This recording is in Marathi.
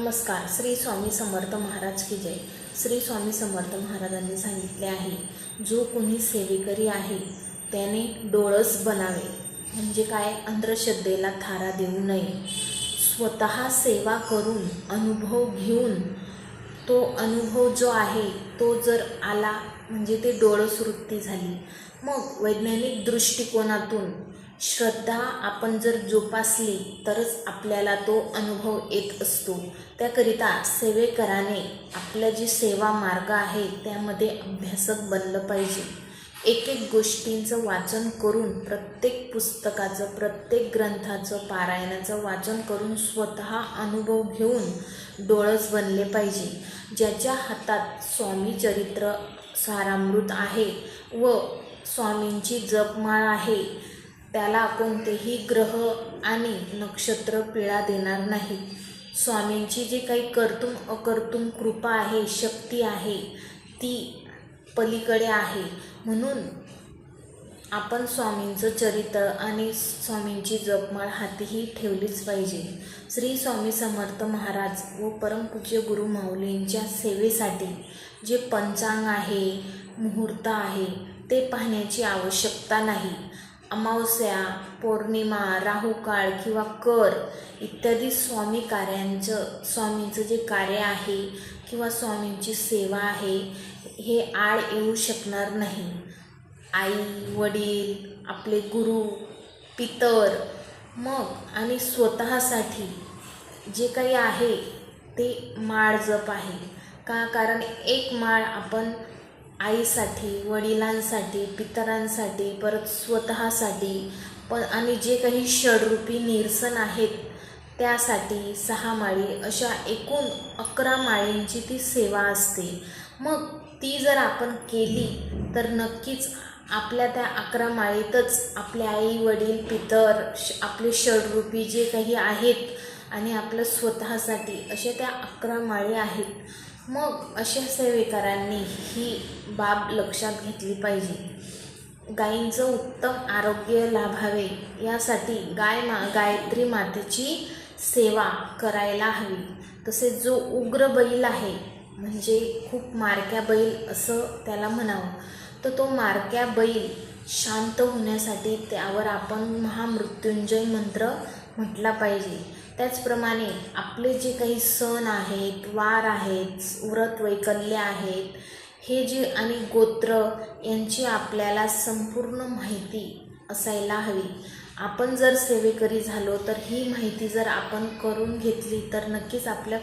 नमस्कार. श्री स्वामी समर्थ महाराज की जय. श्री स्वामी समर्थ महाराजांनी सांगितले आहे, जो कोणी सेवेकरी आहे त्याने डोळस बनावे. म्हणजे काय? अंधश्रद्धेला थारा देऊ नये. स्वतः सेवा करून अनुभव घेऊन तो अनुभव जो आहे तो जर आला म्हणजे ते डोळस वृत्ती झाली. मग वैज्ञानिक दृष्टिकोनातून श्रद्धा आपण जर जोपासली तरच आपल्याला तो अनुभव येत असतो. त्याकरिता सेवेकराने आपल्या जी सेवा मार्ग आहे त्यामध्ये अभ्यासक बनलं पाहिजे. एक एक गोष्टींचं वाचन करून, प्रत्येक पुस्तकाचं, प्रत्येक ग्रंथाचं, पारायणाचं वाचन करून स्वतः अनुभव घेऊन डोळस बनले पाहिजे. ज्याच्या हातात स्वामी चरित्र सारामृत आहे व स्वामींची जपमाळ आहे त्याला कोणतेही ग्रह आणि नक्षत्र पीडा देणार नाही. स्वामींची जी काही कर्तुम अकर्तुम कृपा आहे, शक्ती आहे, ती पलीकडे आहे. म्हणून आपण स्वामींचं चरित्र आणि स्वामींची जपमाळ हातीही ठेवलीच पाहिजे. श्री स्वामी समर्थ महाराज व परमपूज्य गुरु माऊलींच्या सेवेसाठी जे पंचांग आहे, मुहूर्त आहे ते पाहण्याची आवश्यकता नाही. अमावस्या, पौर्णिमा, राहुकाळ किंवा कर इत्यादी स्वामींचं जे कार्य आहे किंवा स्वामींची सेवा आहे हे आड येऊ शकणार नाही. आई, वडील, आपले गुरु, पितर मग आणि स्वतःसाठी जे काही आहे ते माळ जप आहे का? कारण एक माळ आपण आईसाठी, वडिलांसाठी, पितरांसाठी, परत स्वतःसाठी पण आणि जे काही षडरूपी निरसन आहेत त्यासाठी 6 माळी, अशा एकूण 11 माळींची ती सेवा असते. मग ती जर आपण केली तर नक्कीच आपल्या त्या 11 माळीतच आपले आई, वडील, पितर, आपले षडरूपी जे काही आहेत आणि आपलं स्वतःसाठी अशा त्या 11 माळी आहेत. मग अशा सेवेकरांनी ही बाब लक्षात घेतली पाहिजे. गायींचं उत्तम आरोग्य लाभावे यासाठी गायत्री मातेची सेवा करायला हवी. तसेच जो उग्र बैल आहे म्हणजे खूप मारक्या बैल असं त्याला म्हणावं, तर तो मारक्या बैल शांत होण्यासाठी त्यावर आपण महामृत्युंजय मंत्र म्हटला पाहिजे. त्याचप्रमाणे आपले जे काही सण आहेत, वार आहेत, व्रत वैकल्य आहेत, हे जे आणि गोत्र यांची आपल्याला संपूर्ण माहिती असायला हवी. आपण जर सेवेकरी झालो तर ही माहिती जर आपण करून घेतली तर नक्कीच आपल्या